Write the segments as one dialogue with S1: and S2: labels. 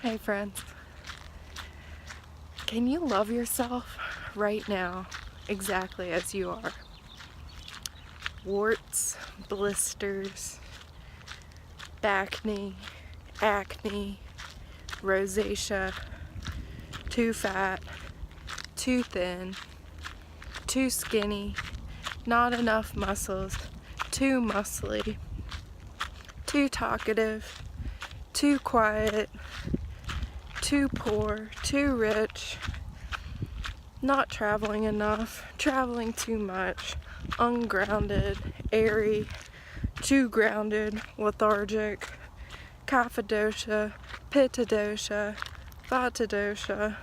S1: Hey friends, can you love yourself right now exactly as you are? Warts, blisters, bacne, acne, rosacea, too fat, too thin, too skinny, not enough muscles, too muscly, too talkative, too quiet, too poor, too rich, not traveling enough, traveling too much, ungrounded, airy, too grounded, lethargic, kapha-dosha, pitta-dosha, vata-dosha,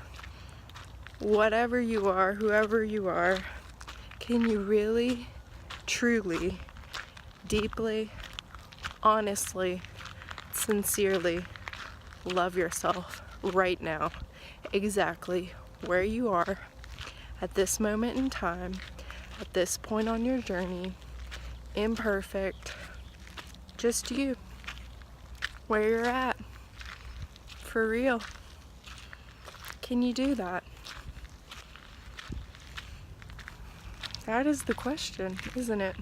S1: whatever you are, whoever you are, can you really, truly, deeply, honestly, sincerely love yourself right now, exactly where you are at this moment in time, at this point on your journey, imperfect, just you, where you're at, for real. Can you do that? That is the question, isn't it?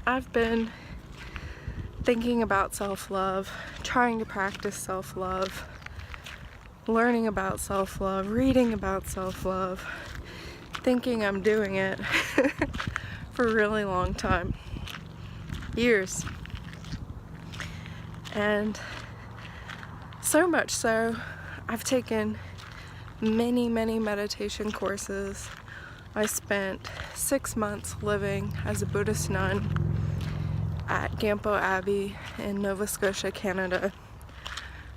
S1: I've been thinking about self-love, trying to practice self-love, learning about self-love, reading about self-love, thinking I'm doing it for a really long time, years. And so much so, I've taken many meditation courses. I spent 6 months living as a Buddhist nun at Gampo Abbey in Nova Scotia, Canada,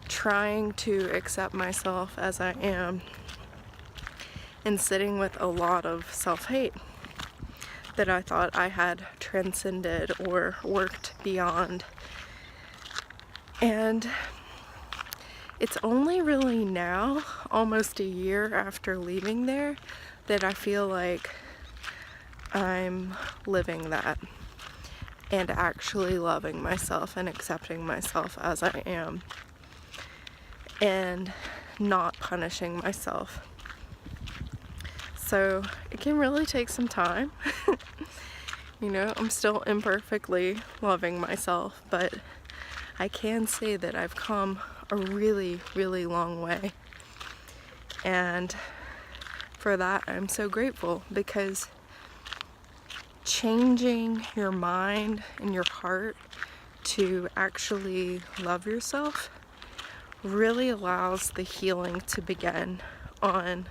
S1: trying to accept myself as I am and sitting with a lot of self-hate that I thought I had transcended or worked beyond. And it's only really now, almost a year after leaving there, that I feel like I'm living that and actually loving myself and accepting myself as I am and not punishing myself. So it can really take some time. You know, I'm still imperfectly loving myself, but I can say that I've come a really long way. And for that, I'm so grateful, because changing your mind and your heart to actually love yourself really allows the healing to begin on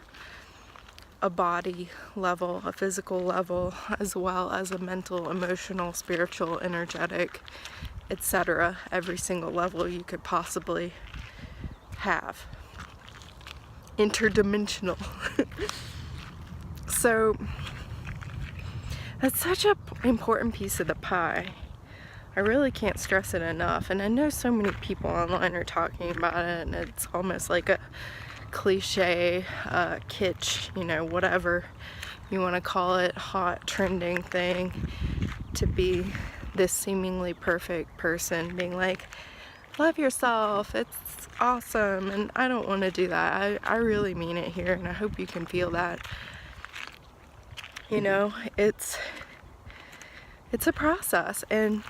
S1: a body level, a physical level, as well as a mental, emotional, spiritual, energetic, etc. Every single level you could possibly have. Interdimensional. So that's such an important piece of the pie. I really can't stress it enough. And I know so many people online are talking about it, and it's almost like a cliche, kitsch, you know, whatever you want to call it, hot, trending thing, to be this seemingly perfect person being like, love yourself, it's awesome. And I don't want to do that. I really mean it here, and I hope you can feel that. You know, it's a process, and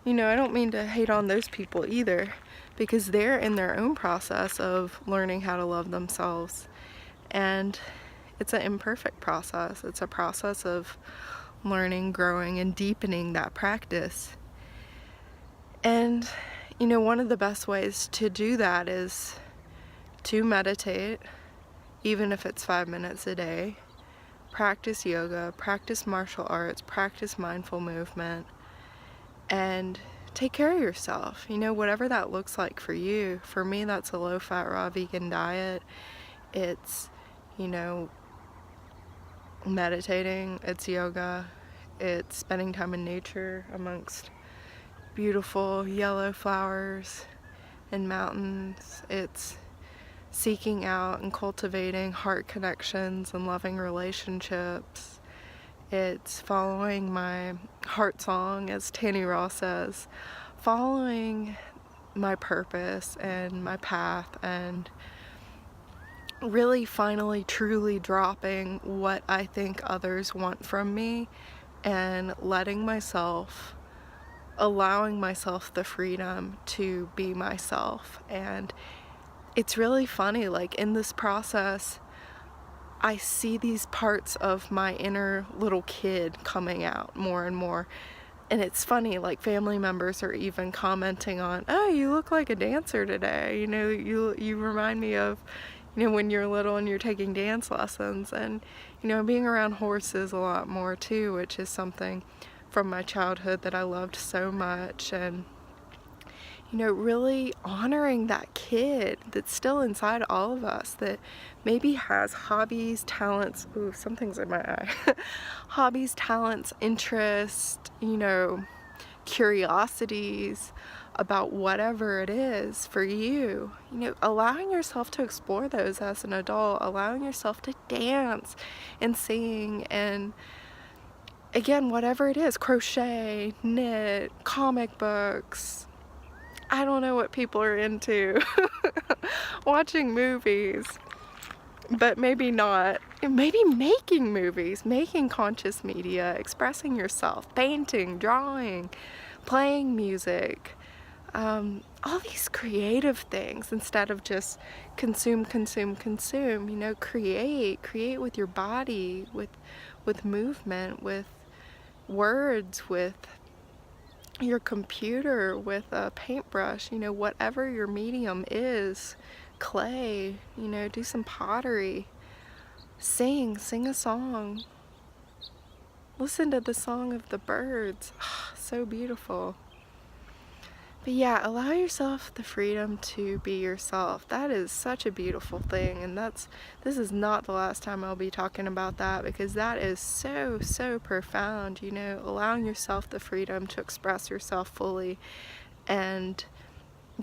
S1: you know, I don't mean to hate on those people either, because they're in their own process of learning how to love themselves. And it's an imperfect process. It's a process of learning, growing, and deepening that practice. And, you know, one of the best ways to do that is to meditate, even if it's 5 minutes a day, practice yoga, practice martial arts, practice mindful movement, and take care of yourself, you know, whatever that looks like for you. For me, that's a low-fat, raw, vegan diet. It's, you know, meditating, it's yoga, it's spending time in nature amongst beautiful yellow flowers and mountains. It's seeking out and cultivating heart connections and loving relationships. It's following my heart song, as Tanny Ross says, following my purpose and my path, and really finally truly dropping what I think others want from me and allowing myself the freedom to be myself. And it's really funny, like in this process, I see these parts of my inner little kid coming out more and more. And it's funny, like family members are even commenting on, oh, you look like a dancer today. You remind me of, when you're little and you're taking dance lessons. And, being around horses a lot more too, which is something from my childhood that I loved so much. And, really honoring that kid that's still inside all of us that maybe has hobbies, talents, ooh, something's in my eye, hobbies, talents, interests, curiosities about whatever it is for you. Allowing yourself to explore those as an adult, allowing yourself to dance and sing, and again, whatever it is, crochet, knit, comic books, I don't know what people are into, watching movies, but maybe not. Maybe making movies, making conscious media, expressing yourself, painting, drawing, playing music, all these creative things instead of just consume, create with your body, with movement, with words, with your computer, with a paintbrush, whatever your medium is, clay, do some pottery, sing a song, listen to the song of the birds, so beautiful. But yeah, allow yourself the freedom to be yourself. That is such a beautiful thing, and this is not the last time I'll be talking about that, because that is so profound, allowing yourself the freedom to express yourself fully and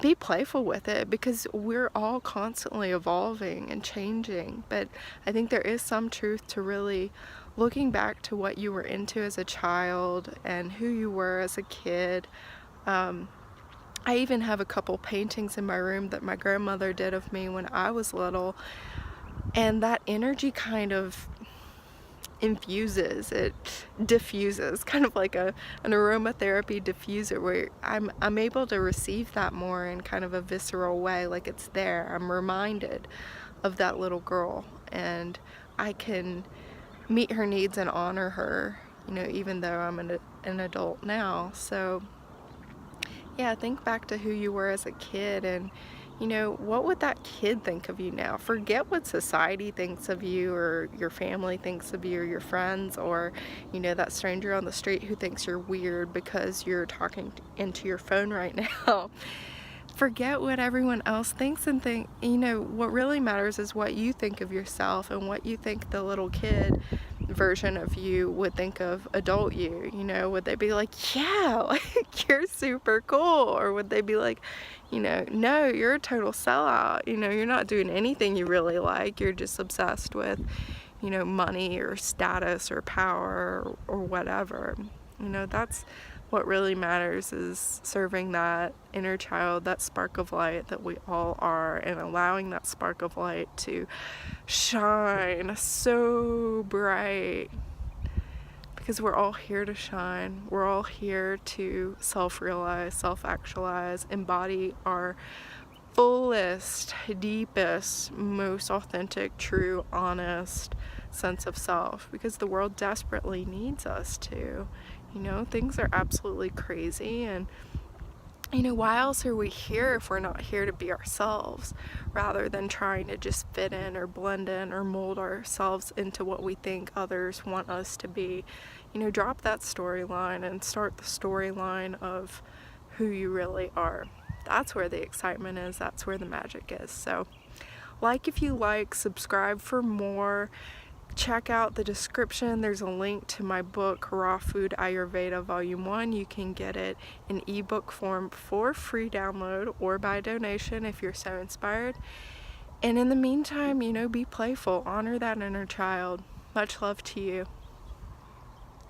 S1: be playful with it, because we're all constantly evolving and changing. But I think there is some truth to really looking back to what you were into as a child and who you were as a kid. I even have a couple paintings in my room that my grandmother did of me when I was little, and that energy kind of it diffuses, kind of like an aromatherapy diffuser, where I'm able to receive that more in kind of a visceral way, like it's there. I'm reminded of that little girl, and I can meet her needs and honor her, even though I'm an adult now. So yeah, think back to who you were as a kid, and what would that kid think of you now? Forget what society thinks of you, or your family thinks of you, or your friends, or that stranger on the street who thinks you're weird because you're talking into your phone right now. Forget what everyone else thinks, and what really matters is what you think of yourself, and what you think the little kid version of you would think of adult you. Would they be like, yeah, like you're super cool? Or would they be like, no, you're a total sellout, you're not doing anything you really like, you're just obsessed with money or status or power, or whatever. That's what really matters, is serving that inner child, that spark of light that we all are, and allowing that spark of light to shine so bright, because we're all here to shine. We're all here to self-realize, self-actualize, embody our fullest, deepest, most authentic, true, honest sense of self, because the world desperately needs us to. Things are absolutely crazy, and why else are we here if we're not here to be ourselves, rather than trying to just fit in or blend in or mold ourselves into what we think others want us to be? Drop that storyline and start the storyline of who you really are. That's where the excitement is. That's where the magic is. So like if you like, subscribe for more. Check out the description. There's a link to my book, Raw Food Ayurveda Volume 1. You can get it in ebook form for free download, or by donation if you're so inspired. And in the meantime, be playful. Honor that inner child. Much love to you.